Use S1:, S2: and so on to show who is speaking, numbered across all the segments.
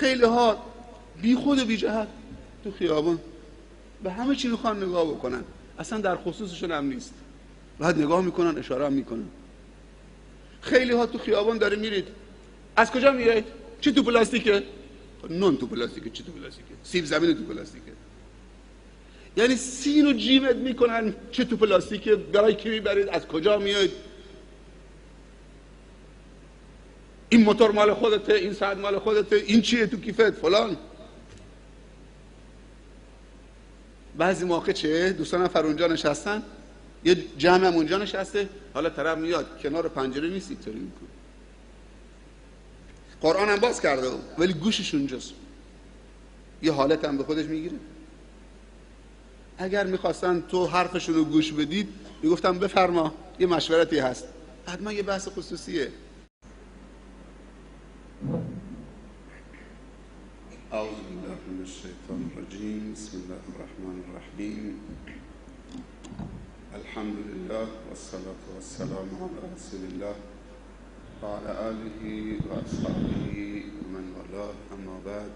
S1: خیلی ها بی خود و بی جهت تو خیابان به همه چی میخوان نگاه بکنن، اصلا در خصوصشون هم نیست، بعد نگاه میکنن، اشاره هم میکنن. خیلی ها تو خیابان داره میرید، از کجا میایید؟ چی تو پلاستیکه؟ نون تو پلاستیکه. چی تو پلاستیکه؟ سیب زمینی تو پلاستیکه. یعنی سین و جیمت میکنن چه تو پلاستیکه، برای کی میبرید، از کجا میایید، این موتور مال خودته، این ساعت مال خودته، این چیه تو کیفت فلان. بعضی موقع چه دوستان نفر اونجا نشستن، یه جمع هم اونجا نشسته، حالا طرف میاد کنار پنجره نیست، اینطوری میکنه، قرآن هم باز کرده ولی گوشش اونجاست، یه حالت هم به خودش میگیره. اگر میخواستن تو حرفشون رو گوش بدید میگفتم بفرما یه مشورتی هست، حتما یه بحث خصوصیه. اعوذ بالله من الشیطان الرجیم. بسم الله الرحمن الرحیم. الحمد لله والصلاة والسلام على رسول الله و علی آله و اصحابه من والاه، اما بعد.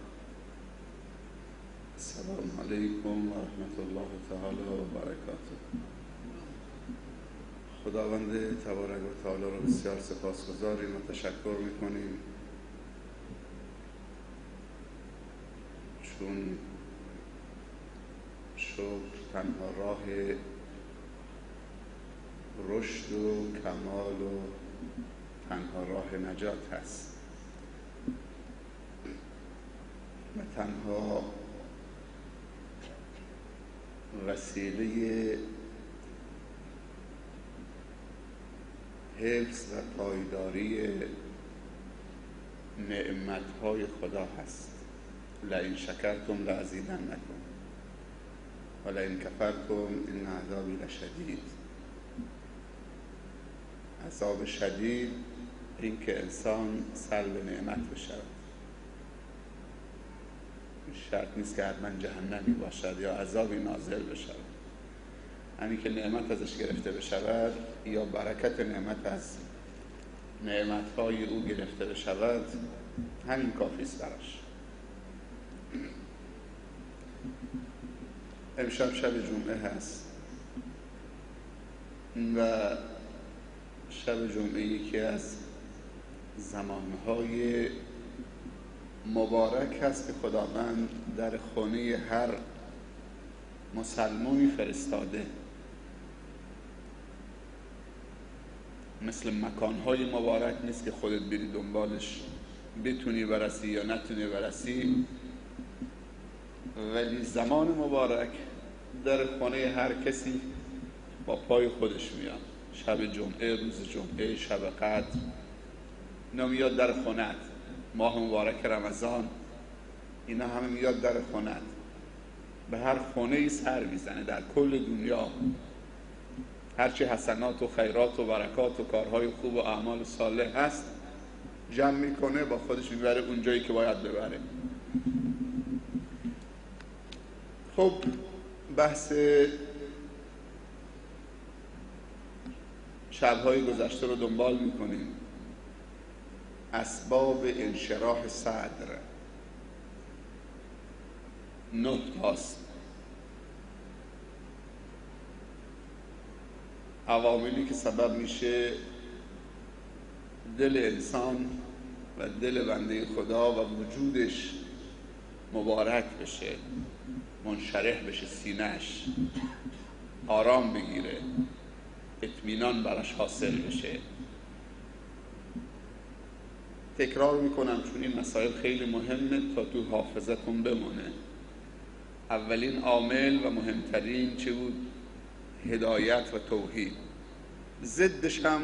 S1: السلام علیکم و رحمت الله تعالی و برکاته. خداوند تبارک و تعالی را بسیار سپاسگزاریم و تشکر میکنیم، چون شکر تنها راه رشد و کمال و تنها راه نجات هست و تنها وسیله حفظ و پایداری نعمتهای خدا هست. لئن شکرتم لأزیدنکم و لئن کفرتم ان عذابی لشدید. عذاب شدید این که انسان سلب نعمت بشود. شرط نیست که حتما جهنمی باشد یا عذابی نازل بشود، همین که نعمت ازش گرفته بشود یا برکت نعمت از نعمتهای او گرفته بشود، همین کافی است براش. امشب شب جمعه هست و شب جمعه یکی از زمانهای مبارک هست که خداوند در خانه هر مسلمانی فرستاده. مثل مکانهای مبارک نیست که خودت بری دنبالش بتونی برسی یا نتونی برسی، ولی زمان مبارک در خانه هر کسی با پای خودش میاد. شب جمعه، روز جمعه، شب قدر، اینا میاد در خانت. ماه مبارک رمضان، اینا همه میاد در خانت، به هر خانه ای سر میزنه در کل دنیا. هرچی حسنات و خیرات و برکات و کارهای خوب و اعمال صالح هست جمع میکنه، با خودش میبره اونجایی که باید ببره. خب بحث شبهای گذشته رو دنبال میکنیم. اسباب انشراح صدر 9 تاست. عواملی که سبب میشه دل انسان و دل بنده خدا و وجودش مبارک بشه، منشرح بشه، سینه‌اش آرام بگیره، اطمینان براش حاصل بشه. تکرار میکنم چون این مسائل خیلی مهمه تا تو حافظتون بمونه. اولین عامل و مهمترین چه بود؟ هدایت و توحید. ضدش هم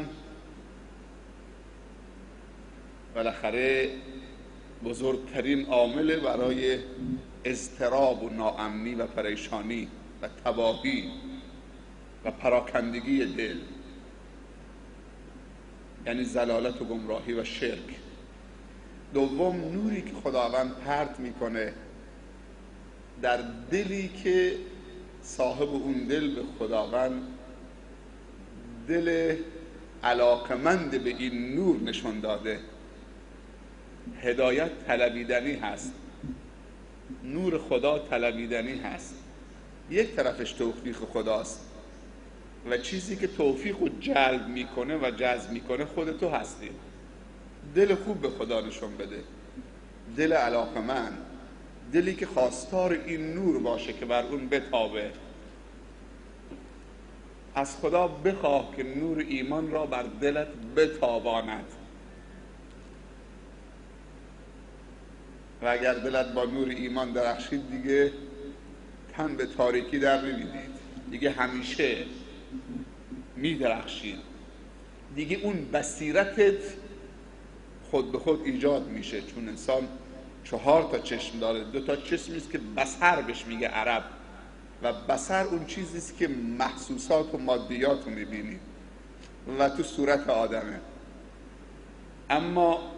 S1: بالاخره بزرگترین عامل برای اضطراب و ناامنی و پریشانی و تباهی و پراکندگی دل، یعنی ضلالت و گمراهی و شرک. دوم، نوری که خداوند پرت میکنه در دلی که صاحب اون دل به خداوند دل علاقمند به این نور نشون داده هدایت طلبیدنی هست، نور خدا طلبیدنی هست. یک طرفش توفیق خداست و چیزی که توفیق رو جلب میکنه و جذب میکنه خود تو هستی. دل خوب به خدا نشون بده، دل علاقمند، دلی که خواستار این نور باشه که بر اون بتابه. از خدا بخواه که نور ایمان را بر دلت بتاباند و اگر دلت با نور ایمان درخشید دیگه تن به تاریکی در نمیدید، دیگه همیشه میدرخشید، دیگه اون بصیرتت خود به خود ایجاد میشه. چون انسان 4 تا چشم داره، 2 تا چشمی است که بصر بهش میگه عرب، و بصر اون چیزی است که محسوسات و مادیات رو میبینی و تو صورت آدمه. اما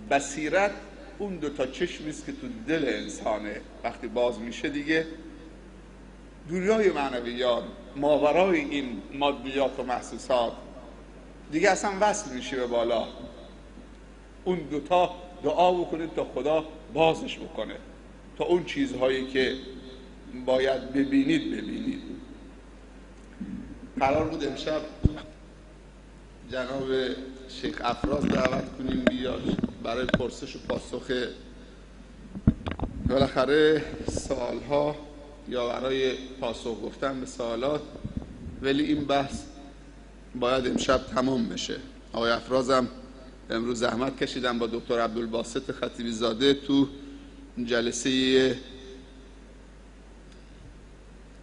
S1: بصیرت اون 2 تا چشمی است که تو دل انسانه. وقتی باز میشه دیگه دنیای معنویات ماورای این مادیات و محسوسات دیگه اصلا وصل میشه به بالا. اون 2 تا دعا بکنید تا خدا بازش بکنه، تا اون چیزهایی که باید ببینید. قرار بود امشب جناب شیخ افراز دعوت کنیم بیاد برای پرسش و پاسخ بالاخره سوالها یا برای پاسخ گفتن به سوالات، ولی این بحث باید امشب تمام بشه. آقای افرازم امروز زحمت کشیدن با دکتر عبدالباسط خطیبی زاده تو جلسه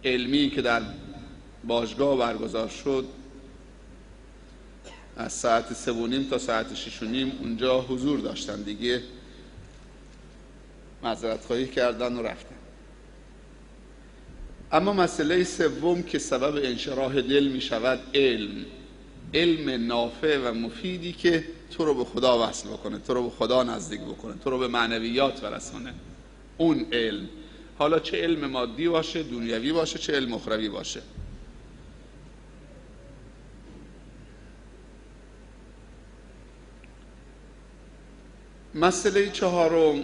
S1: علمی که در باشگاه برگزار شد از ساعت 3:30 تا ساعت 6:30 اونجا حضور داشتن، دیگه معذرت خواهی کردن و رفتن. اما مسئله سوم که سبب انشراح دل می شود، علم نافع و مفیدی که تو رو به خدا وصل بکنه، تو رو به خدا نزدیک بکنه، تو رو به معنویات برسانه. اون علم، حالا چه علم مادی باشه، دنیوی باشه، چه علم اخروی باشه. مسئله 4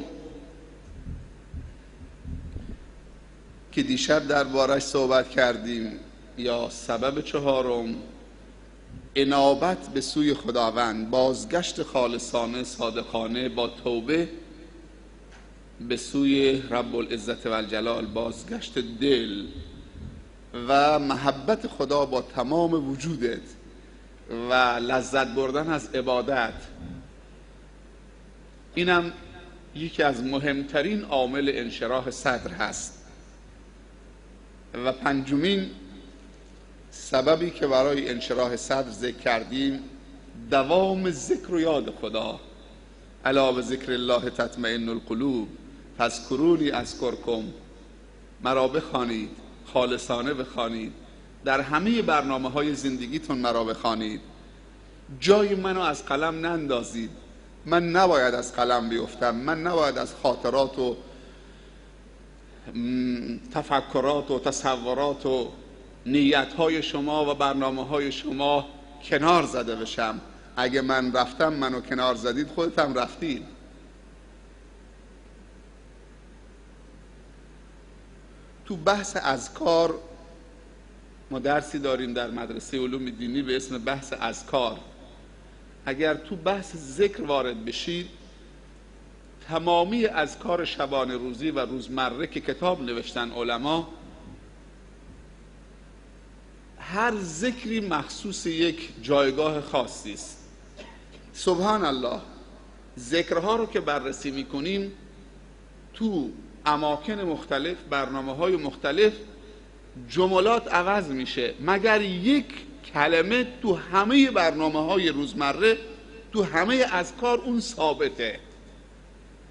S1: که دیشب دربارش صحبت کردیم، یا سبب 4، انابت به سوی خداوند، بازگشت خالصانه صادقانه با توبه به سوی رب العزت و الجلال، بازگشت دل و محبت خدا با تمام وجودت و لذت بردن از عبادت. اینم یکی از مهمترین عامل انشراح صدر هست. و 5مین سببی که برای انشراح صدر ذکر کردیم، دوام ذکر و یاد خدا. الا بذکر الله تطمئن القلوب فاذکرونی اذکرکم. مرا بخوانید، خالصانه بخوانید، در همه برنامه‌های زندگیتون مرا بخوانید، جای منو از قلم نندازید. من نباید از قلم بیفتم، من نباید از خاطرات و تفکرات و تصورات و نیت‌های شما و برنامه‌های شما کنار زده بشم. اگه من رفتم، منو کنار زدید، خودتم رفتید. تو بحث اذکار ما درسی داریم در مدرسه علوم دینی به اسم بحث اذکار. اگر تو بحث ذکر وارد بشید، تمامی اذکار شبانه روزی و روزمره که کتاب نوشتن علما، هر ذکری مخصوص یک جایگاه خاصی است. سبحان الله، ذکرها رو که بررسی میکنیم تو اماکن مختلف، برنامه‌های مختلف، جملات عوض میشه، مگر یک کلمه تو همه برنامه‌های روزمره، تو همه اذکار اون ثابته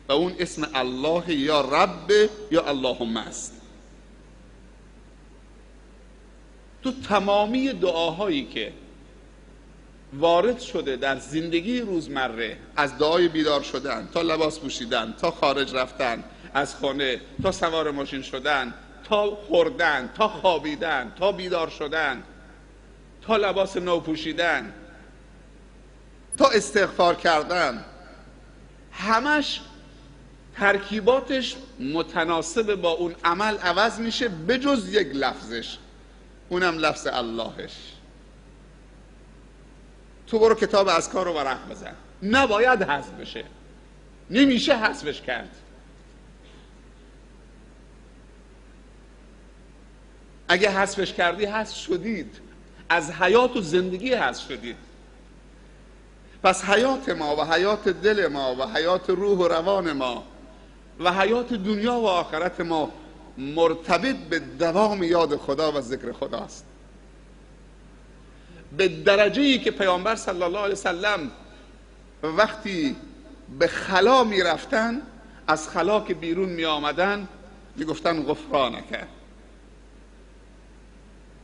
S1: و اون اسم الله یا رب یا اللهم است. تو تمامی دعاهایی که وارد شده در زندگی روزمره، از دعای بیدار شدن تا لباس پوشیدن، تا خارج رفتن از خانه، تا سوار ماشین شدن، تا خوردن، تا خوابیدن، تا بیدار شدن، تا لباس نو پوشیدن، تا استغفار کردن، همش ترکیباتش متناسب با اون عمل عوض میشه بجز یک لفظش، اونم لفظ اللهش. تو برو کتاب اذکار رو ورق بزن، نباید حذف بشه، نمیشه حذفش کرد. اگه حذفش کردی حذف شدید، از حیات و زندگی حذف شدید. پس حیات ما و حیات دل ما و حیات روح و روان ما و حیات دنیا و آخرت ما مرتبط به دوام یاد خدا و ذکر خداست. به درجه‌ای که پیامبر صلی الله علیه وسلم وقتی به خلا می رفتن، از خلا که بیرون می آمدن می گفتن غفرانک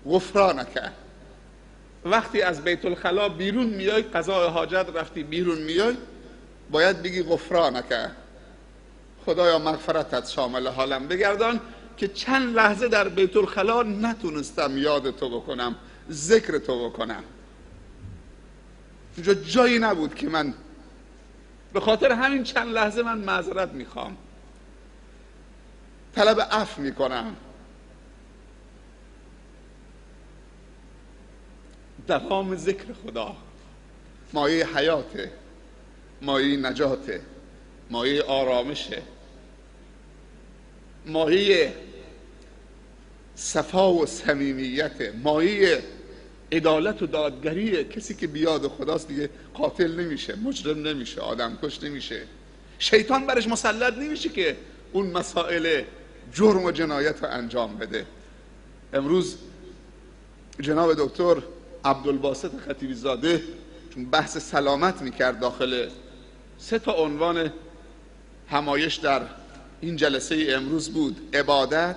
S1: غفرانک. وقتی از بیت الخلا بیرون میای، قضای حاجت رفتی بیرون میای، باید بگی غفرانک، خدایا مغفرتت شامل حالم بگردان که چند لحظه در بیت الخلا نتونستم یاد تو بکنم، ذکر تو بکنم. اونجا جایی نبود که من به خاطر همین چند لحظه من معذرت میخوام، طلب عفو میکنم. دوام ذکر خدا مایه حیاته، مایه نجاته، مایه آرامشه، مایه صفا و صمیمیته، مایه عدالت و دادگریه. کسی که بیاد خداست دیگه قاتل نمیشه، مجرم نمیشه، آدم کش نمیشه، شیطان برش مسلط نمیشه که اون مسائل جرم و جنایت رو انجام بده. امروز جناب دکتر عبدالباسط خطیبی زاده چون بحث سلامت میکرد داخل 3 عنوان همایش در این جلسه امروز بود: عبادت،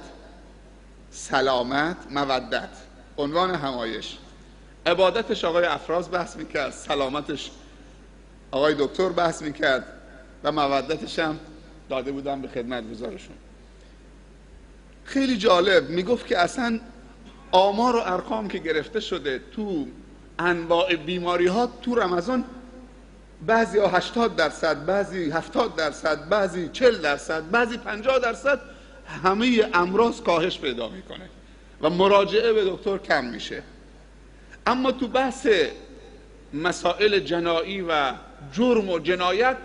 S1: سلامت، مودت. عنوان همایش. عبادتش آقای افراز بحث میکرد، سلامتش آقای دکتر بحث میکرد و مودتش هم داده بودم به خدمتگزارشون. خیلی جالب میگفت که اصلا آمار و ارقام که گرفته شده تو انواع بیماری ها تو رمضان، بعضی ها 80%، بعضی 70%، بعضی 40%، بعضی 50%، همه امراض کاهش پیدا میکنه و مراجعه به دکتر کم میشه. اما تو بحث مسائل جنایی و جرم و جنایت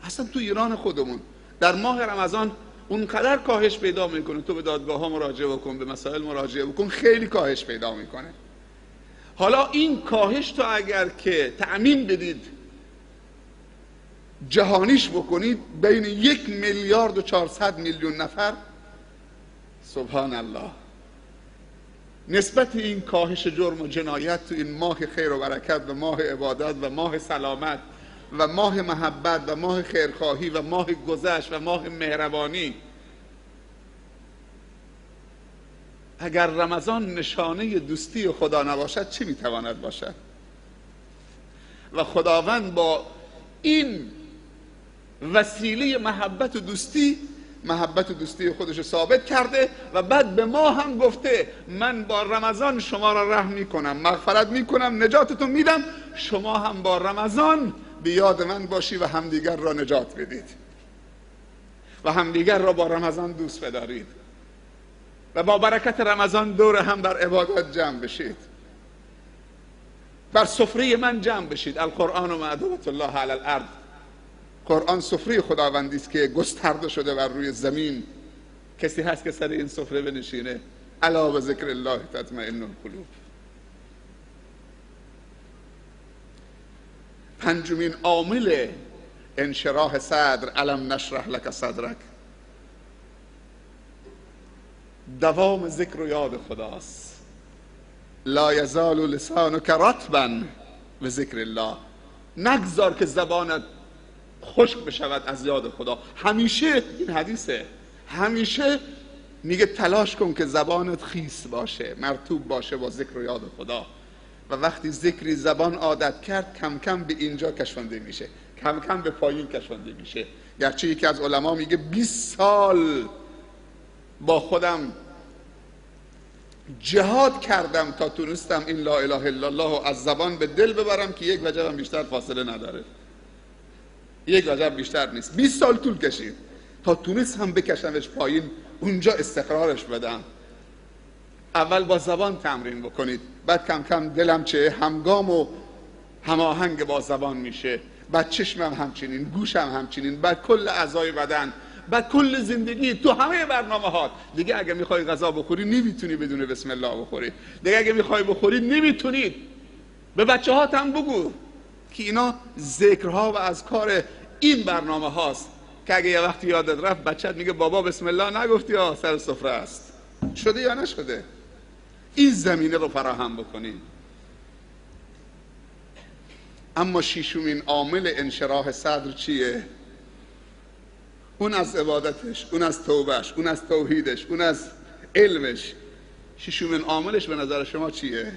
S1: اصلا تو ایران خودمون در ماه رمضان اونقدر کاهش پیدا میکنه. تو به دادگاه ها مراجعه بکن، به مسائل مراجعه بکن، خیلی کاهش پیدا میکنه. حالا این کاهش تو اگر که تأمین بدید، جهانیش بکنید، بین 1,400,000,000 نفر، سبحان الله، نسبت این کاهش جرم و جنایت تو این ماه خیر و برکت و ماه عبادت و ماه سلامت و ماه محبت و ماه خیرخواهی و ماه گذشت و ماه مهربانی، اگر رمضان نشانه دوستی خدا نباشد چه میتواند باشد؟ و خداوند با این وسیله محبت و دوستی خودش ثابت کرده و بعد به ما هم گفته من با رمضان شما را رحم میکنم، مغفرت میکنم، نجاتتون میدم، شما هم با رمضان به یاد من باشی و همدیگر را نجات بدید و همدیگر را با رمضان دوست بدارید و با برکت رمضان دور هم بر عبادت جمع بشید، بر سفره من جمع بشید. القرآن و معدومت الله علی الارض. قرآن سفره خداوندی است که گسترده شده بر روی زمین. کسی هست که سر این سفره بنشینه؟ الا بذکر الله تطمئن القلوب. پنجمین عامل انشراح صدر، الم نشرح لک صدرک، دوام ذکر و یاد خداست. لا یزال لسانک رطبا به ذکر الله. نگذار که زبانت خشک بشود از یاد خدا. همیشه این حدیثه، همیشه میگه تلاش کن که زبانت خیس باشه، مرطوب باشه با ذکر و یاد خدا. و وقتی ذکری زبان عادت کرد، کم کم به اینجا کشانده میشه، کم کم به پایین کشانده میشه. گرچه یکی از علما میگه 20 سال با خودم جهاد کردم تا تونستم این لا اله الا الله از زبان به دل ببرم که یک وجبم بیشتر فاصله نداره. 1 رجب بیشتر نیست. 20 سال طول کشید تا تونست هم بکشمش پایین، اونجا استقرارش بدم. اول با زبان تمرین بکنید، بعد کم کم دلم چه همگام و هماهنگ با زبان میشه، بعد چشمم همچنین، گوشم همچنین، بعد کل اعضای بدن، بعد کل زندگی، تو همه برنامه ها. دیگه اگه میخوای غذا بخوری نمیتونی بدون بسم الله بخوری. دیگه اگه میخوای بخوری نمیتونید. به بچه هات هم بگو که اینا ذکرها و اذکار این برنامه هاست که اگه یه وقتی یادت رفت بچت میگه بابا بسم الله نگفتی، سر سفره است. شده یا نشده؟ این زمینه رو فراهم بکنیم. اما ششمین عامل انشراح صدر چیه؟ اون از عبادتش، اون از توبهش، اون از توحیدش، اون از علمش. ششمین عاملش به نظر شما چیه؟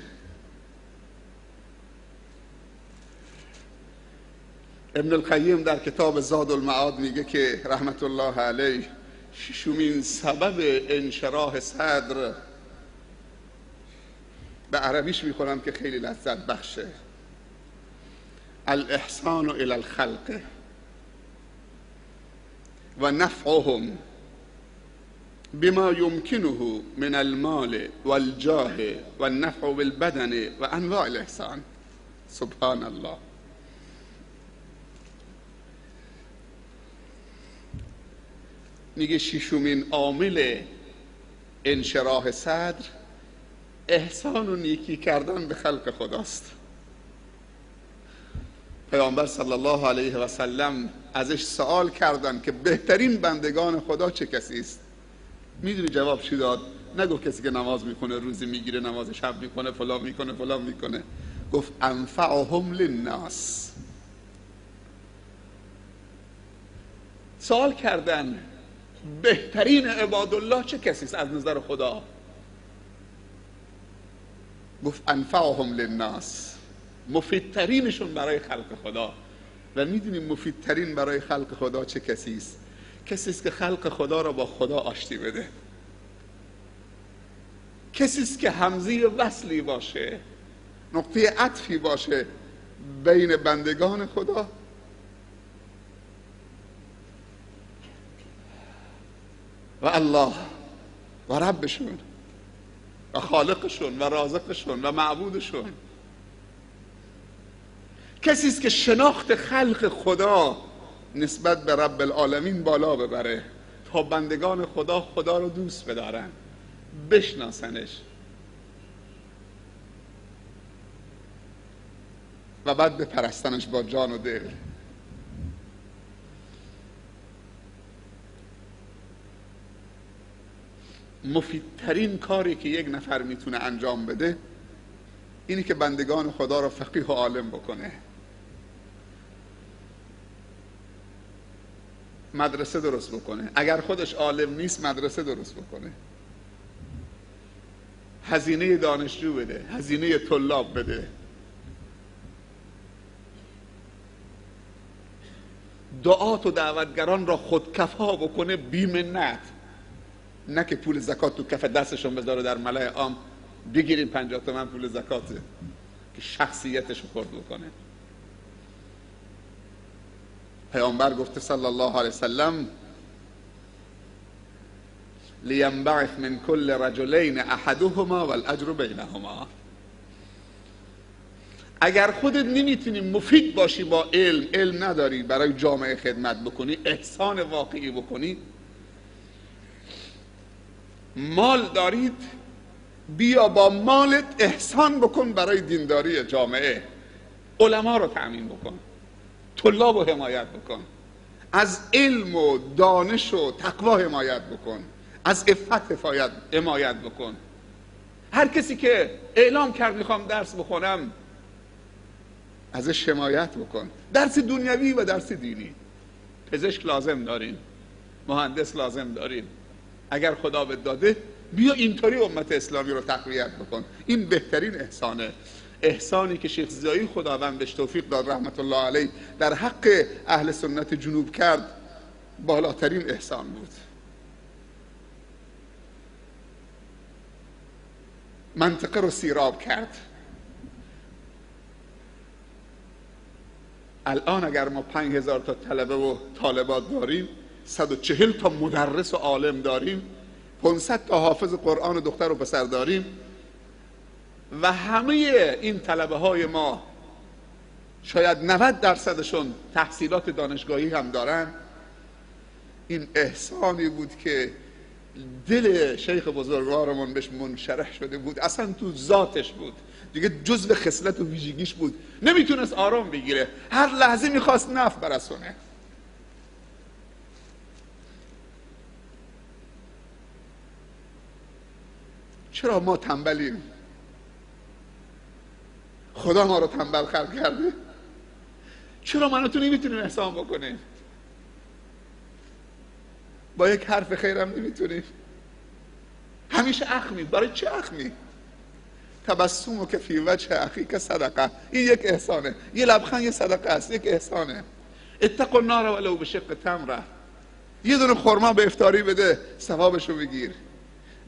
S1: ابن القیم در کتاب زاد المعاد میگه که رحمت الله علیه ششمین سبب انشراح صدر، به عربیش میخونم که خیلی لذت بخشه، الاحسان الی الخلق و نفعهم بما يمكنه من المال والجاه والنفع بالبدن و انواع الاحسان. سبحان الله. میگه ششمین عامل انشراح صدر احسان و نیکی کردن به خلق خداست. پیامبر صلی الله علیه و سلم ازش سوال کردن که بهترین بندگان خدا چه کسی است؟ میدونی جواب چی داد؟ نگفت کسی که نماز میخونه، روزی میگیره، نماز شب میکنه، فلان میکنه، فلان میکنه. گفت انفعهم للناس. سوال کردن بهترین عبادالله چه کسی است از نظر خدا؟ گفت انفعهم للناس، مفیدترینشون برای خلق خدا. و میدونیم مفیدترین برای خلق خدا چه کسی است؟ کسی است که خلق خدا را با خدا آشتی بده، کسی است که همزه وصلی باشه، نقطه عطفی باشه بین بندگان خدا و الله و ربشون و خالقشون و رازقشون و معبودشون. کسی است که شناخت خلق خدا نسبت به رب العالمین بالا ببره تا بندگان خدا خدا رو دوست بدارن، بشناسنش و بعد بپرستنش با جان و دل. مفیدترین کاری که یک نفر میتونه انجام بده اینی که بندگان خدا رو فقیه و عالم بکنه. مدرسه درست بکنه، اگر خودش عالم نیست مدرسه درست بکنه، هزینه دانشجو بده، هزینه طلاب بده، دعات و دعوتگران را خودکفا بکنه بی منت. نه که پول زکات تو کف دستشون بذاره در ملأ عام بگیرین 50 تومن پول زکاته، که شخصیتش رو خرد بکنه. پیامبر گفته صلی الله علیه وسلم لینبعث من کل رجلین احدهما والاجر بینهما. اگر خودت نمیتونی مفید باشی با علم نداری برای جامعه خدمت بکنی، احسان واقعی بکنی، مال دارید بیا با مالت احسان بکن برای دینداری جامعه. علما رو تأمین بکن، طلاب رو حمایت بکن، از علم و دانش و تقوا حمایت بکن، از عفت حمایت بکن. هر کسی که اعلام کرد میخوام درس بخونم ازش حمایت بکن، درس دنیوی و درس دینی. پزشک لازم دارین، مهندس لازم دارین، اگر خدا بهت داده بیا اینطوری امت اسلامی رو تقویت بکن. این بهترین احسانه. احسانی که شیخ زایی خداوند بهش توفیق داد رحمت الله علیه در حق اهل سنت جنوب کرد بالاترین احسان بود. منطقه رو سیراب کرد، الان اگر ما 5000 تا طلبه و طالبات داریم، 140 تا مدرس و عالم داریم، 500 تا حافظ قرآن و دختر و پسر داریم و همه این طلبه های ما شاید 90% تحصیلات دانشگاهی هم دارن، این احسانی بود که دل شیخ بزرگوارمون بهش منشرح شده بود، اصلا تو ذاتش بود، دیگه جزء خصلت و ویژگیش بود. نمیتونست آرام بگیره، هر لحظه میخواست نفع برسونه. چرا ما تنبلیم؟ خدا ما رو تنبل خلق کرده؟ چرا ما تو نمیتونیم احسان بکنیم؟ با یک حرف خیرم نمیتونیم؟ همیشه اخمی. برای چه اخمی؟ تبسم و که فی وجه اخیک صدقه، این یک احسانه. یه لبخند یه صدقه است، یک احسانه. اتقوا النار ولو بشق تمره، یه دونه خرما به افطاری بده، ثوابشو بگیر،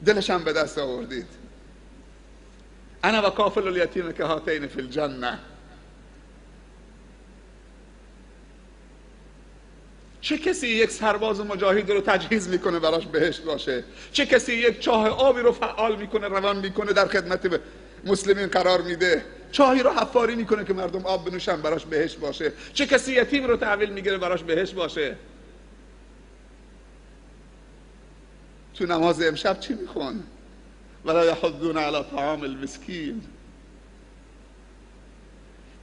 S1: دلش هم به دست آوردید. انا و کافل الیتیم که هاتین فی الجنه. چه کسی یک سرباز مجاهد رو تجهیز میکنه براش بهشت باشه؟ چه کسی یک چاه آبی رو فعال میکنه، روان میکنه، در خدمت مسلمین قرار میده، چاهی رو حفاری میکنه که مردم آب بنوشن براش بهشت باشه؟ چه کسی یتیم رو تحویل میگیره براش بهشت باشه؟ تو نماز امشب چی میخون؟ ولا یحضون علی طعام المسکین.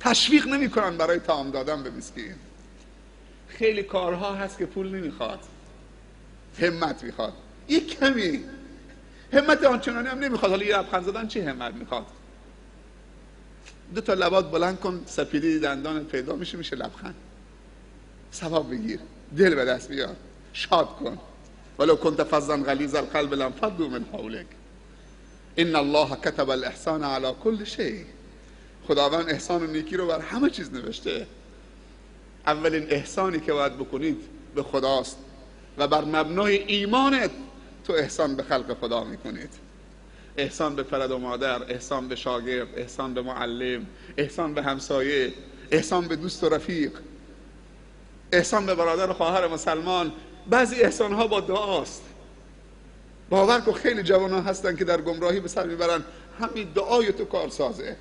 S1: تشویق نمیکنن برای طعام دادن به مسکین. خیلی کارها هست که پول نمیخواد، همت میخواد، یک کمی همت آنچنانی هم نمیخواد. حالا یه لبخند زدن چی همت میخواد؟ 2 تا لبات بلند کن، سپیده دندان پیدا میشه لبخند. ثواب بگیر، دل به دست بیار، شاد کن. ولو کنت فظا غلیظ القلب لانفضوا من حولک ان الله كتب الاحسان على كل شيء. خداوند احسان و نیکی رو بر همه چیز نوشته. اولین احسانی که باید بکنید به خداست و بر مبنای ایمانت تو احسان به خلق خدا میکنید. احسان به پدر و مادر، احسان به شاگرد، احسان به معلم، احسان به همسایه، احسان به دوست و رفیق، احسان به برادر و خواهر مسلمان. بعضی احسان ها با دعاست. باور کن خیلی جوان ها هستن که در گمراهی به سر میبرن، همین دعای تو کارسازه،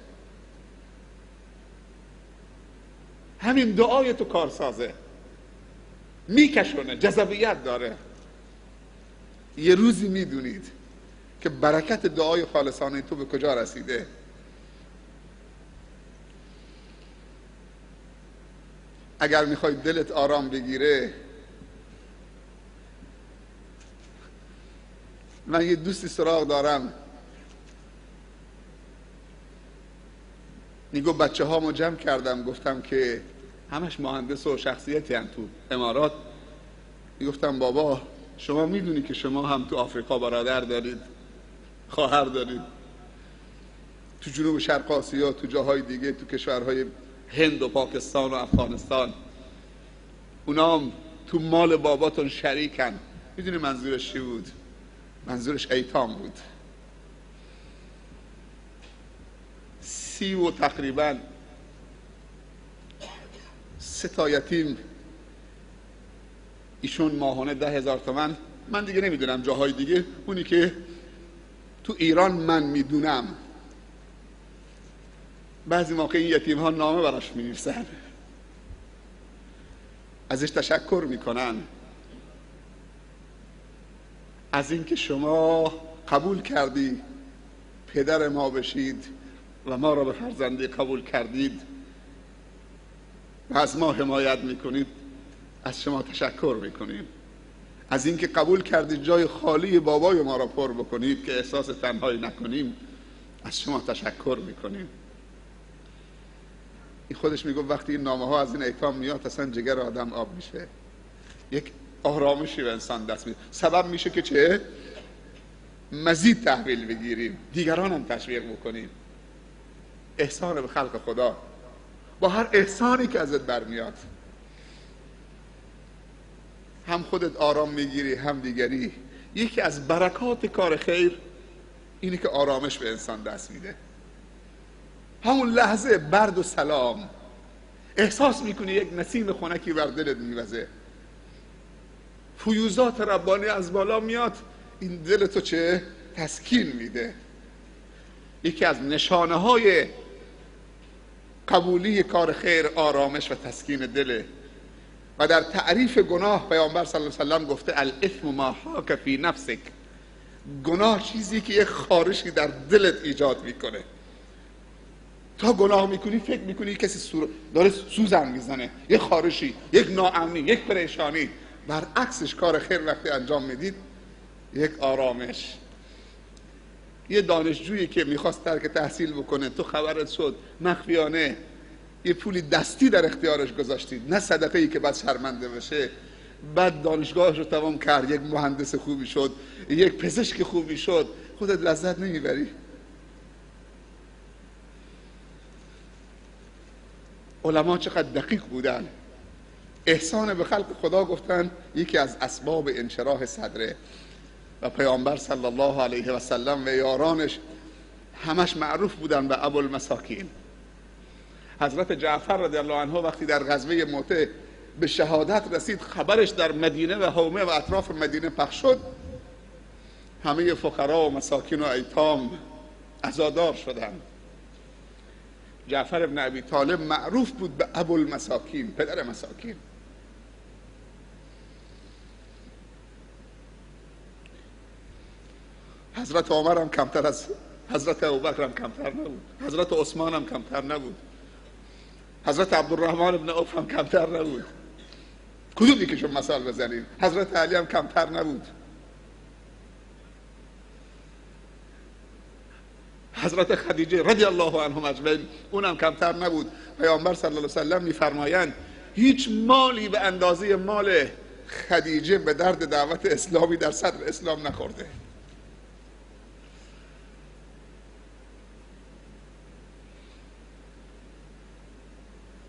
S1: همین دعای تو کارسازه، میکشونه، جذابیت داره. یه روزی میدونید که برکت دعای خالصانه تو به کجا رسیده. اگر میخوای دلت آرام بگیره، من یه دوستی سراغ دارم، میگو بچه هامو جمع کردم، گفتم که همش مهندس و شخصیتی هم تو امارات. میگفتم بابا شما میدونی که شما هم تو آفریقا برادر دارید، خواهر دارید، تو جنوب شرق آسیا، تو جاهای دیگه، تو کشورهای هند و پاکستان و افغانستان، اونا هم تو مال باباتون شریکن. میدونی منظورش چی بود؟ منظورش ایتام بود. 30 و تقریبا 3 تا یتیم، ایشون ماهانه 10,000 تومن. من دیگه نمیدونم جاهای دیگه، اونی که تو ایران من میدونم بعضی موقع این یتیم ها نامه براش می‌نویسن، ازش تشکر میکنن از اینکه شما قبول کردی پدر ما بشید و ما را به فرزندی قبول کردید و از ما حمایت میکنید. از شما تشکر میکنیم. از اینکه قبول کردید جای خالی بابای ما را پر بکنید که احساس تنهایی نکنیم، از شما تشکر میکنیم. این خودش میگه وقتی این نامه ها از این ایتام میاد اصلا جگر آدم آب میشه، یک آرامشی به انسان دست میده، سبب میشه که چه؟ مزید تحویل بگیریم، دیگران هم تشویق بکنیم. احسان به خلق خدا با هر احسانی که ازت برمیاد، هم خودت آرام میگیری هم دیگری. یکی از برکات کار خیر اینه که آرامش به انسان دست میده. همون لحظه برد و سلام، احساس میکنی یک نسیم خنکی بر دلت میوزه، فیوزات ربانی از بالا میاد، این دلتو چه تسکین میده. یکی از نشانه های قبولی کار خیر آرامش و تسکین دله. و در تعریف گناه پیامبر صلی الله علیه و سلم گفته الاثم ما حاک فی نفسک، گناه چیزی که یک خارشی در دلت ایجاد میکنه. تا گناه میکنی فکر میکنی کسی داره سوزن میزنه، یک خارشی، یک ناامنی، یک پریشانی. برعکسش کار خیر وقتی انجام میدید یک آرامش. یه دانشجویی که میخواست ترک تحصیل بکنه، تو خبرت شد مخفیانه یه پولی دستی در اختیارش گذاشتید، نه صدقه ای که بعد شرمنده بشه، بعد دانشگاهش رو تمام کرد، یک مهندس خوبی شد، یک پزشک خوبی شد، خودت لذت نمیبری؟ علما چقدر دقیق بودن. احسان به خلق خدا گفتن یکی از اسباب انشراح صدره. و پیامبر صلی الله علیه و سلم و یارانش همش معروف بودن به ابوالمساکین. حضرت جعفر رضی الله عنه وقتی در غزوه موته به شهادت رسید، خبرش در مدینه و حومه و اطراف مدینه پخش شد، همه فقرا و مساکین و ایتام عزادار شدند. جعفر ابن ابی طالب معروف بود به ابوالمساکین، پدر مساکین. حضرت عمر هم کمتر از حضرت ابوبکر هم کمتر نبود، حضرت عثمان هم کمتر نبود، حضرت عبدالرحمن ابن عوف هم کمتر نبود. کدومی که شما مثال بزنید؟ حضرت علی هم کمتر نبود، حضرت خدیجه رضی الله عنهم اجمعین اونم کمتر نبود. پیامبر صلی الله علیه و سلم میفرمایند هیچ مالی به اندازه مال خدیجه به درد دعوت اسلامی در صدر اسلام نخورده.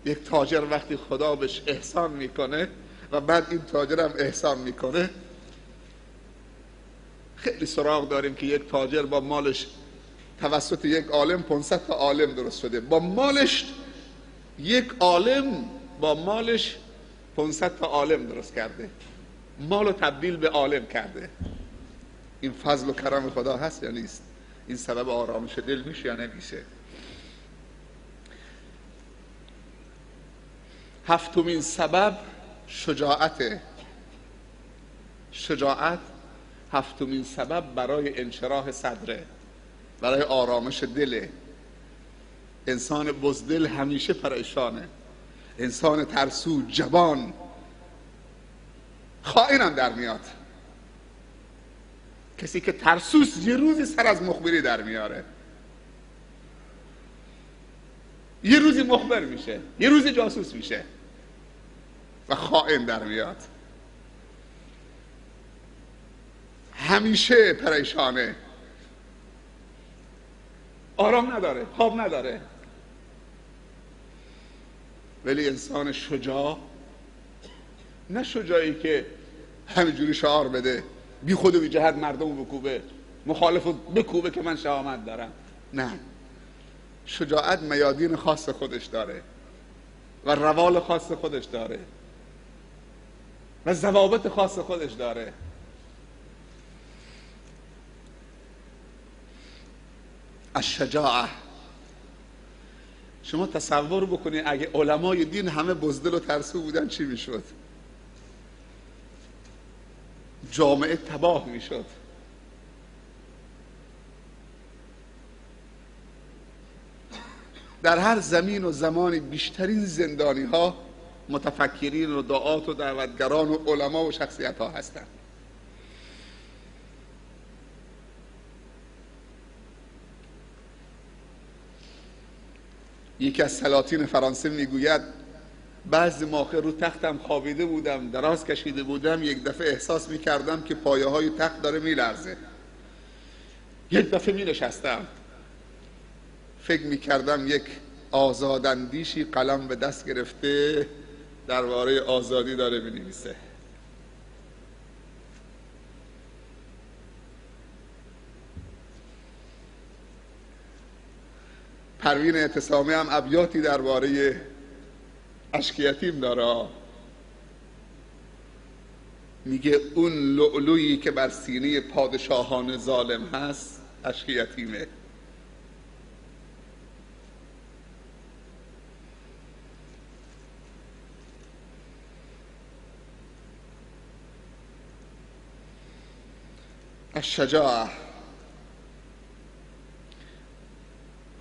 S1: یک تاجر وقتی خدا بهش احسان میکنه و بعد این تاجر هم احسان میکنه، خیلی سراغ داریم که یک تاجر با مالش توسط یک عالم 500 تا عالم درست شده، با مالش یک عالم با مالش 500 تا عالم درست کرده، مالو تبدیل به عالم کرده. این فضل و کرم خدا هست یا نیست؟ این سبب آرامش دل میشه یا نمیشه؟ هفتمین سبب شجاعته. شجاعت هفتمین سبب برای انشراح صدره، برای آرامش دله. انسان بزدل همیشه پریشانه، انسان ترسو، جبان، خائنم در میاد. کسی که ترسوست یه روزی سر از مخبری در میاره، یه روزی مخبر میشه، یه روزی جاسوس میشه و خائن در میاد. همیشه پریشانه، آرام نداره، خواب نداره. ولی انسان شجاع، نه شجاعی که همینجوری شعار بده بی خود و بی جهت مردم بکوبه، مخالفو بکوبه که من شهامت دارم. نه، شجاعت میادین خاص خودش داره و روال خاص خودش داره و ضوابط خاص خودش داره. الشجاعه. شما تصور بکنید اگه علمای دین همه بزدل و ترسو بودن چی میشد؟ جامعه تباه میشد. در هر زمین و زمانی بیشترین زندانی ها متفکرین و دعات و دعوتگران و علما و شخصیت ها هستند. یکی از سلاطین فرانسه میگوید بعضی موقع رو تختم خوابیده بودم، دراز کشیده بودم، یک دفعه احساس میکردم که پایه های تخت داره میلرزه. یک دفعه مینشستم، فکر میکردم یک آزاداندیشی قلم به دست گرفته درباره آزادی داره مینویسه. پروین اعتصامی هم ابیاتی درباره اشک یتیم داره. میگه اون لؤلؤیی که بر سینه پادشاهان ظالم هست اشک یتیمه. الشجاعه،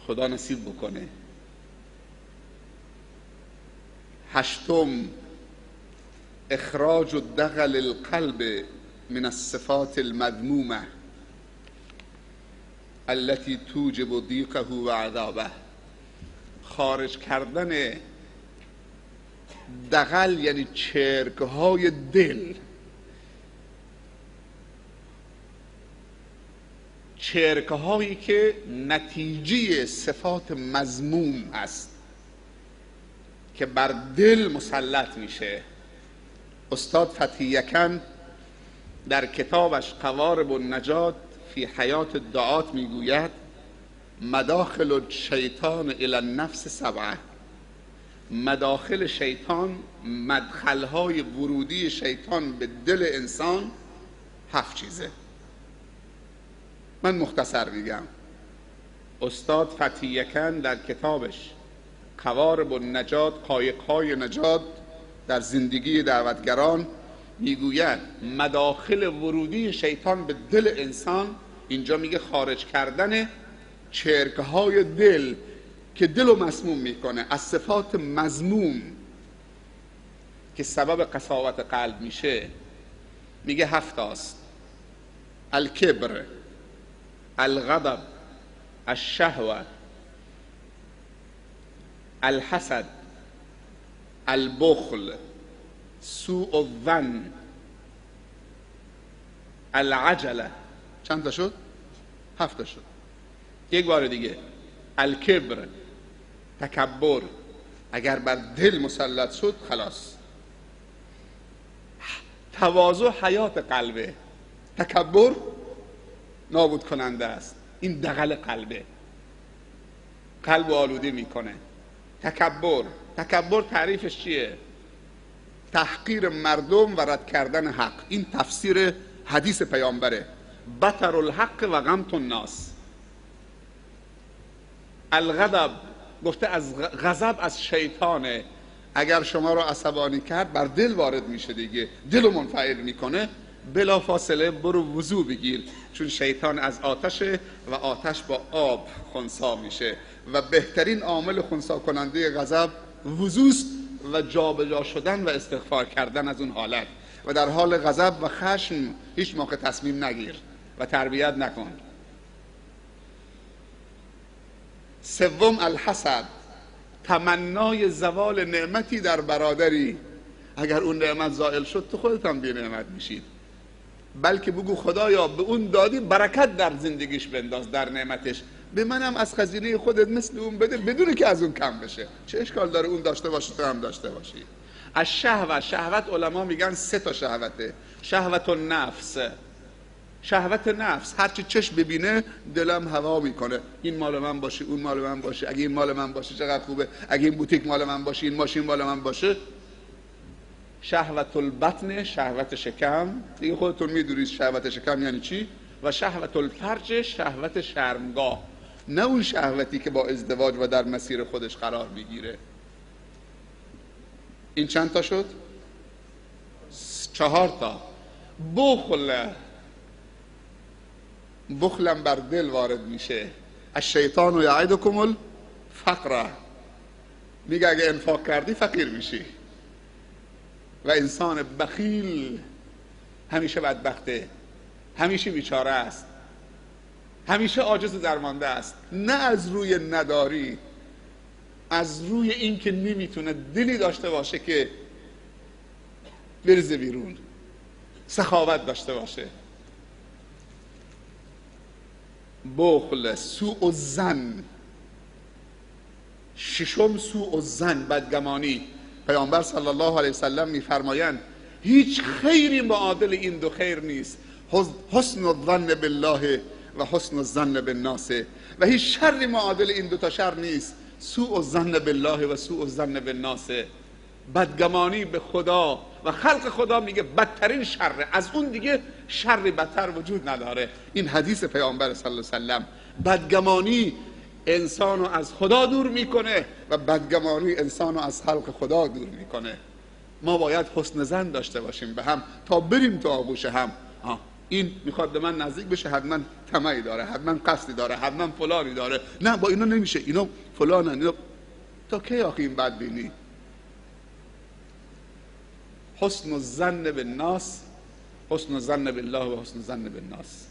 S1: خدا نصیب بکنه. هشتم، اخراج دغل القلب من الصفات المذمومه التي توجب ضيقه و عذابه. خارج کردن دغل یعنی چرکهای دل، چرکهایی که نتیجه صفات مذموم است که بر دل مسلط میشه. استاد فتحی یکن در کتابش قوارب النجات فی حیات الدعات میگوید مداخل الشیطان الی النفس سبعه. مداخل شیطان، مدخلهای ورودی شیطان به دل انسان 7 چیزه. من مختصر میگم. استاد فتحی یکن در کتابش قوارب النجات، قایق‌های نجات در زندگی دعوتگران میگوید مداخل ورودی شیطان به دل انسان، اینجا میگه خارج کردن چرکهای دل که دل رو مسموم میکنه از صفات مذموم که سبب قساوت قلب میشه. میگه 7 است: الکبر، الغضب، الشهوه، الحسد، البخل، سوء الظن، العجله. چند تا شد؟ 7 تا شد. یک بار دیگه: الکبر، تکبر، اگر بر دل مسلط شد خلاص. تواضع حیات قلبه، تکبر نابود کننده است. این دغل قلبه، قلب آلوده میکنه. تکبر تعریفش چیه؟ تحقیر مردم و رد کردن حق. این تفسیر حدیث پیامبره: بطر الحق و غمت الناس. الغضب گفته از غضب از شیطانه، اگر شما رو عصبانی کرد بر دل وارد میشه دیگه، دل رو منفعل میکنه. بلا فاصله برو وضو بگیر، چون شیطان از آتشه و آتش با آب خنثی میشه و بهترین عامل خنثی کننده غضب وضوست و جابجا شدن و استغفار کردن از اون حالت. و در حال غضب و خشم هیچ موقع تصمیم نگیر و تربیت نکن. 3 الحسد، تمنای زوال نعمتی در برادری. اگر اون نعمت زائل شد تو خودت هم بی نعمت میشید. بلکه بگو خدایا به اون دادی، برکت در زندگیش بنداز، در نعمتش. به منم از خزینه خودت مثل اون بده، بدون که از اون کم بشه. چه اشکال داره اون داشته باشه تو هم داشته باشی. از شهوت علما میگن 3 تا شهوته. شهوت النفس، شهوت نفس، هرچی چشم ببینه دلم هوا میکنه، این مال من باشه، اون مال من باشه، اگه این مال من باشه چقدر خوبه، اگه این بوتیک مال من باشه، این ماشین مال من باشه. شهوت البطن، شهوت شکم، دیگه خودتون میدونید شهوت شکم یعنی چی. و شهوت الفرج، شهوت شرمگاه، نه اون شهوتی که با ازدواج و در مسیر خودش قرار میگیره. این چند تا شد؟ 4 تا. بخلم بر دل وارد میشه. الشیطان یعدکم الفقر، میگه اگه انفاق کردی فقیر میشی. و انسان بخیل همیشه بدبخته، همیشه بیچاره است، همیشه عاجز و درمانده است. نه از روی نداری، از روی این که نمیتونه دلی داشته باشه که بریزه بیرون، سخاوت داشته باشه. بخل، سوء الظن. 6 سوء الظن، بدگمانی. پیامبر صلی الله علیه وسلم میفرمایند هیچ خیری معادل این 2 خیر نیست: حسن الظن بالله و حسن الظن بالناس. و هیچ شری معادل این 2 تا شر نیست: سوء الظن بالله و سوء الظن بالناس. بدگمانی به خدا و خلق خدا میگه بدترین شره، از اون دیگه شر بدتر وجود نداره. این حدیث پیامبر صلی الله علیه وسلم. بدگمانی انسانو از خدا دور میکنه و بدگمانی انسانو از خلق خدا دور میکنه. ما باید حسن ظن داشته باشیم به هم تا بریم تو آغوش هم. این میخواد به من نزدیک بشه، حتما طمعی داره، حتما قصدی داره، حتما فلانی داره. نه، با اینا نمیشه، اینا فلانن، اینا. تا کی آخه این بدبینی؟ حسن الظن بالناس، حسن الظن بالله و حسن الظن بالناس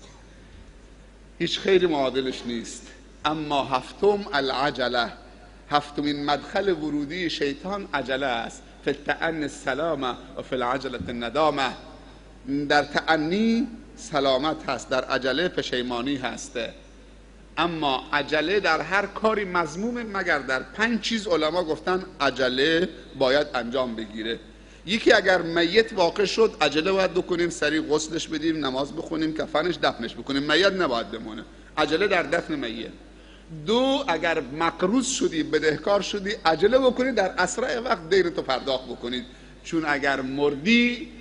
S1: هیچ خیری معادلش نیست. اما هفتم العجله، هفتمین مدخل ورودی شیطان عجله است. فی التأنی السلامه و فی العجله الندامه. در تأنی سلامت هست، در عجله پشیمانی هست. اما عجله در هر کاری مذمومه مگر در 5 چیز علما گفتن عجله باید انجام بگیره. یکی اگر میت واقع شد عجله باید بکنیم، سریع غسلش بدیم، نماز بخونیم، کفنش دفنش بکنیم، میت نباید بمونه. عجله در دفن میت. 2 اگر مقروض شدی، بدهکار شدی، عجله بکنید در اسرع وقت دینتو پرداخت بکنید، چون اگر مردی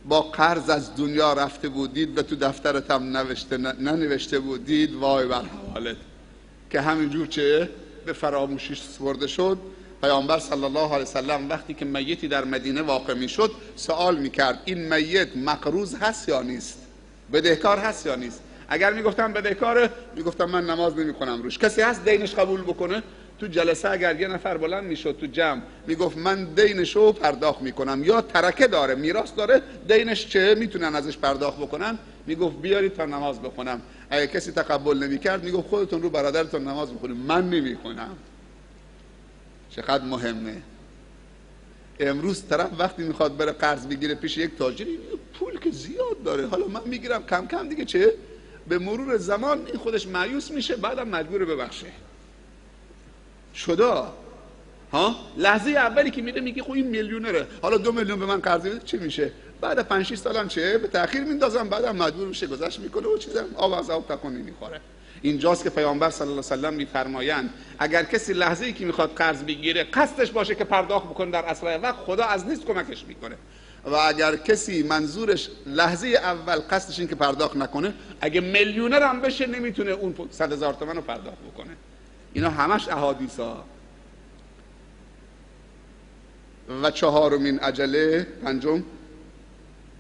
S1: با قرض از دنیا رفته بودید و تو دفترت هم ننوشته بودید، وای بر حوالت که همینجور چه به فراموشی سپرده شد. پیامبر صلی الله علیه وسلم وقتی که میتی در مدینه واقع میشد سوال میکرد این میت مقروض هست یا نیست، بدهکار هست یا نیست. اگر میگفتم بدهکاره، میگفتم من نماز نمیکنم روش. کسی هست دینش قبول بکنه؟ تو جلسه اگر یه نفر بلند میشد تو جمع میگفت من دینشو پرداخت میکنم، یا ترکه داره، میراث داره، دینش چه میتونن ازش پرداخت بکنن، میگفت بیارید تا نماز بخونم. اگه کسی تقبل نمیکرد میگفت خودتون رو برادرتون نماز بخونید، من نمیخونم. چقدر مهمه. امروز طرف وقتی میخواد بره قرض بگیره پیش یک تاجری، پول که زیاد داره، حالا من میگیرم کم کم دیگه چه، به مرور زمان این خودش مایوس میشه، بعدم مجبور ببخشه. شدا لحظه اولی که میده میگه خب این میلیونره، حالا 2 میلیون به من قرض بده، چه میشه؟ بعد 5-6 سالم چه به تأخیر میندازم، بعدم مجبور میشه گذشت میکنه و چیزام آب از آب تکون نمیخوره. اینجاست که پیامبر صلی الله علیه و سلم میفرمایند اگر کسی لحظه ای که میخواد قرض بگیره قصدش باشه که پرداخت بکنه در اسرع وقت، خدا از نیست کمکش میکنه. و اگر کسی منظورش لحظه اول قصدش این که پرداخت نکنه، اگه میلیونر هم بشه نمیتونه اون 100,000 تومان رو پرداخت بکنه. اینا همش احادیث ها. و 4مین عجله،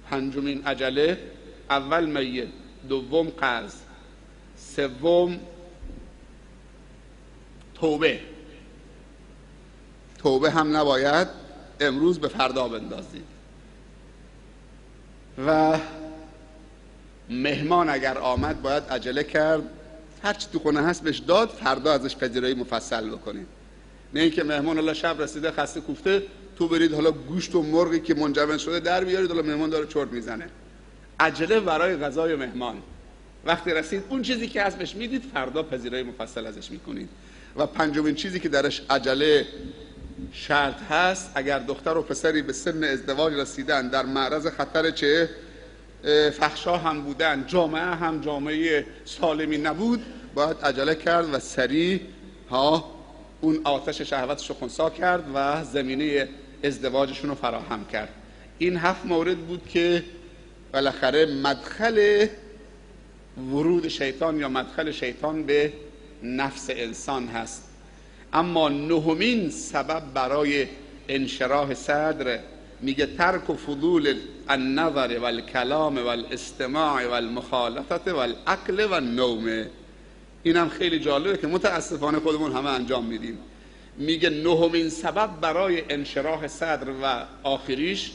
S1: پنجمین عجله، اول میت، 2 قرض، 3 توبه هم نباید امروز به فردا بندازید. و مهمان اگر آمد باید عجله کرد، هرچی تو خونه هست بهش داد، فردا ازش پذیرایی مفصل بکنید. نه اینکه مهمان الله شب رسیده خسته کوفته، تو برید حالا گوشت و مرغی که منجمد شده در بیارید، حالا مهمان داره چرت میزنه. عجله برای غذای مهمان، وقتی رسید اون چیزی که هست بهش میدید، فردا پذیرایی مفصل ازش میکنید. و 5مین چیزی که درش عجله شرط هست، اگر دختر و پسری به سن ازدواج رسیدن، در معرض خطر چه فحشا هم بودن، جامعه هم جامعه سالمی نبود، باید عجله کرد و سریع اون آتش شهوتش رو خنثی کرد و زمینه ازدواجشون رو فراهم کرد. این 7 مورد بود که بالاخره مدخل ورود شیطان یا مدخل شیطان به نفس انسان هست. اما 9مین سبب برای انشراح صدر میگه ترک و فضول النظر و الکلام و الاستماع و المخالطت و الاکل و النوم. اینم خیلی جالبه که متاسفانه خودمون همه انجام میدیم. میگه 9مین سبب برای انشراح صدر و آخریش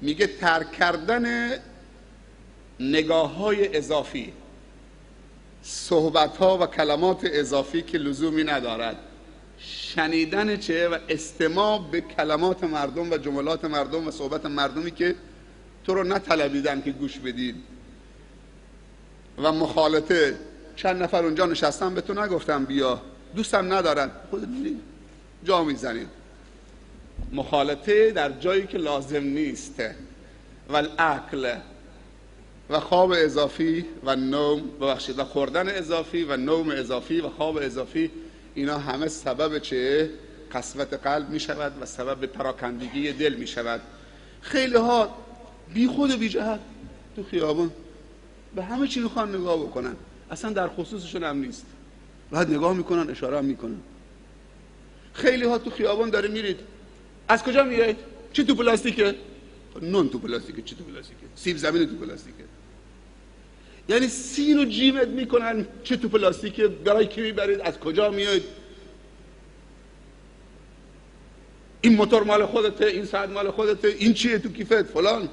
S1: میگه ترک کردن نگاه های اضافی، صحبت ها و کلمات اضافی که لزومی ندارد، شنیدن چه و استماع به کلمات مردم و جملات مردم و صحبت مردمی که تو رو نطلبیدن که گوش بدید. و مخالطه، چند نفر اونجا نشستن به تو نگفتن بیا، دوستم ندارن، خود جا میزنید. مخالطه در جایی که لازم نیست. و الاکل و خواب اضافی و نوم، ببخشید، و خوردن اضافی و نوم اضافی و خواب اضافی، اینا همه سبب چه؟ قسوت قلب می شود و سبب پراکندگی دل می شود. خیلی ها بی خود و بی جهت تو خیابان به همه چی میخوان نگاه بکنن، اصلا در خصوصشون هم نیست، بعد نگاه میکنن، اشاره هم میکنن. خیلی ها تو خیابان داره میرید، از کجا میایید؟ چی تو پلاستیکه؟ نون تو پلاستیکه. چی تو پلاستیکه؟ سیب زمینی تو پلاستیکه. یعنی سین و جیمت میکنن چه تو پلاستیکه، برای کی میبرید، از کجا میایید، این موتور مال خودته، این ساعت مال خودته، این چیه تو کیفت فلان.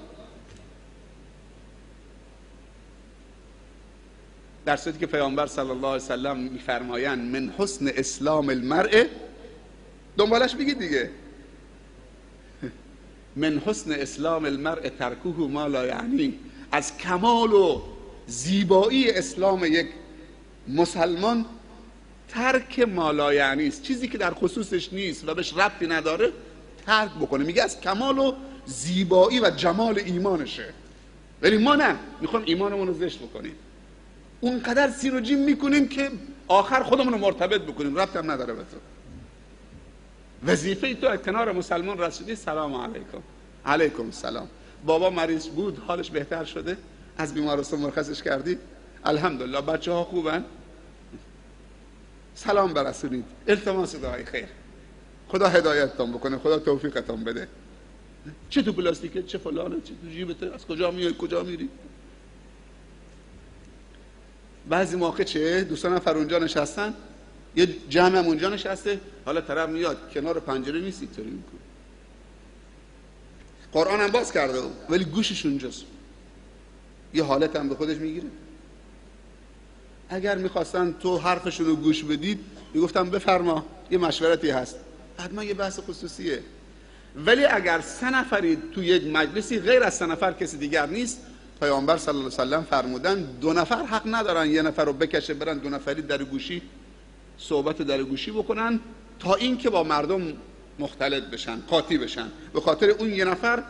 S1: در صورتی که پیامبر صلی الله علیه وسلم میفرمایند من حسن اسلام المرء، دنبالش بگید دیگه، من حسن اسلام المرء ترکه ما لا یعنی، از کمال و زیبایی اسلام یک مسلمان ترک ما لا یعنی است، چیزی که در خصوصش نیست و بهش ربطی نداره ترک بکنه. میگه از کمال و زیبایی و جمال ایمانشه، ولی ما نه، میخوام ایمانمون رو زشت بکنیم، اونقدر سین و جیم میکنیم که آخر خودمون رو مرتبط بکنیم، ربط هم نداره به تو. وظیفه تو از کنار مسلمان رسیدی، سلام علیکم. علیکم السلام. بابا مریض بود، حالش بهتر شده، از بیمارستان مرخصش کردی، الحمدلله. بچه ها خوبن، سلام برسونید، التماس دعای خیر، خدا هدایتتون بکنه، خدا توفیقتون بده. چه تو پلاستیکه، چه فلانه، چه تو جیبته، از کجا میای، کجا میری. بعضی موقع چه دوستان نفر اونجا نشستن، یه جمع هم اونجا نشسته، حالا طرف میاد کنار پنجره نیست، اینطوری میکنه، قرآن هم باز کرده ولی گوشش اونجاست، یه حالت هم به خودش میگیره. اگر میخواستن تو حرفشون رو گوش بدید میگفتم بفرما، یه مشورتی هست، حتما یه بحث خصوصیه. ولی اگر 3 نفرید تو یک مجلسی، غیر از 3 نفر کسی دیگر نیست، پیامبر صلی الله علیه و سلم فرمودن 2 نفر حق ندارن یه نفر رو بکشه برن 2 نفری در گوشی صحبت در گوشی بکنن، تا این که با مردم مختلط بشن، قاطی بشن. به خاطر اون یه نفر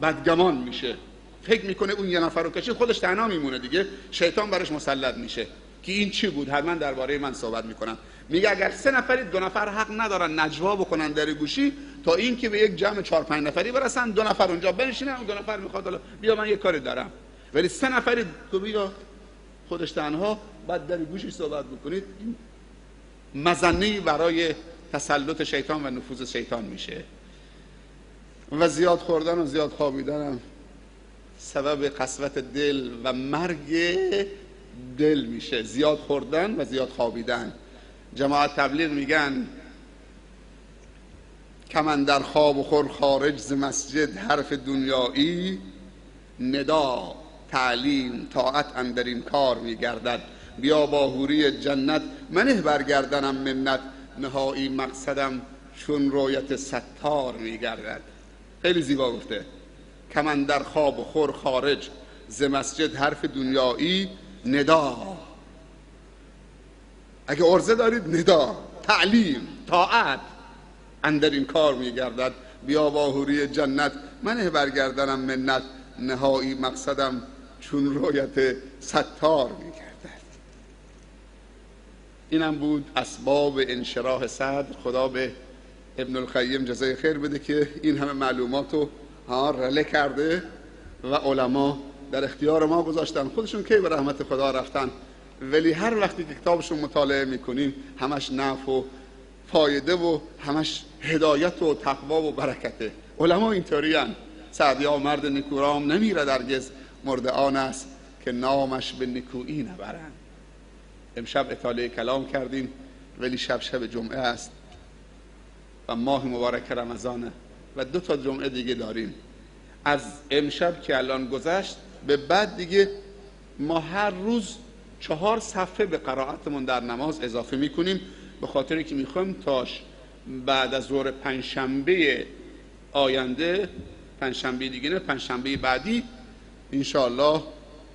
S1: بدگمان میشه، فکر میکنه اون یه نفر رو کشید، خودش تنها میمونه دیگه، شیطان برش مسلط میشه که این چی بود، حتما درباره من صحبت میکنن. میگه اگر 3 نفری 2 نفر حق ندارن نجوا بکنن در گوشی، تا این که به یک جمع 4-5 نفری برسن، 2 نفر اونجا بنشینن، اون 2 نفر میخواد حالا بیا من یه کاری دارم. ولی 3 نفری تو بیا خودش تنها بعد در گوشش صحبت بکنید، مظنه‌ای برای تسلط شیطان و نفوذ شیطان میشه. و زیاد خوردن و زیاد خوابیدن هم سبب قسوت دل و مرگ دل میشه. زیاد خوردن و زیاد خوابیدن. جماعت تبلیغ میگن کمن در خواب و خور خارج ز مسجد، حرف دنیایی ندا تعلیم طاعت اندر این کار میگردد. بیا با حوری جنت منه برگردنم منت، نهایی مقصدم چون رویت ستار میگردد. خیلی زیبا گفته، کمن در خواب و خور خارج ز مسجد، حرف دنیایی ندا. اگه عرضه دارید ندا، تعلیم طاعت اندر این کار میگردد. بیا با حوری جنت منه برگردنم منت، نهایی مقصدم چون رویت ستار میگردد. اینم بود اسباب انشراح صدر. خدا به ابن القیم جزای خیر بده که این همه معلوماتو رله کرده و علما در اختیار ما گذاشتن. خودشون کی به رحمت خدا رفتن، ولی هر وقتی که کتابشون مطالعه میکنیم همش نفع و فایده و همش هدایت و تقوا و برکته. علما اینطوری هستند. سعدیا مرد نکورام نمیره درگز، مرد آن است که نامش به نکویی نبرند. امشب اطاله کلام کردیم ولی شب جمعه است و ماه مبارک رمضانه و 2 تا جمعه دیگه داریم. از امشب که الان گذشت به بعد دیگه ما هر روز 4 صفحه به قرائتمون در نماز اضافه میکنیم، به خاطری که میخوایم تاش بعد از ظهر پنجشنبه آینده، پنجشنبه دیگه نه، پنجشنبه بعدی انشاءالله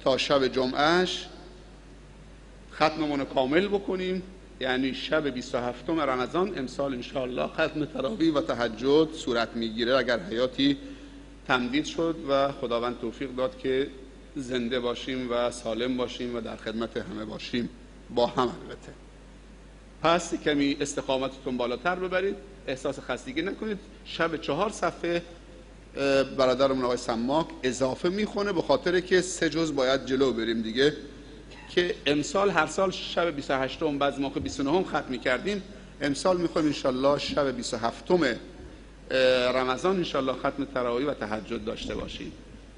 S1: تا شب جمعهش ختممون کامل بکنیم. یعنی شب 27 رمضان امسال انشاءالله ختم تراویح و تهجد صورت میگیره، اگر حیاتی تمدید شد و خداوند توفیق داد که زنده باشیم و سالم باشیم و در خدمت همه باشیم، با هم البته. پس کمی استقامتتون بالاتر ببرید، احساس خستگی نکنید. شب 4 صفحه برادرمون آقای سماک اضافه میخونه، به خاطر که 3 جز باید جلو بریم دیگه، که امسال هر سال شب 28م بعضی موقع 29م ختم میکردیم، امسال میخوایم انشالله شب 27م رمضان انشالله ختم تراویح و تهجد داشته باشیم.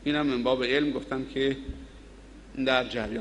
S1: اینم من باب علم گفتم که در جریان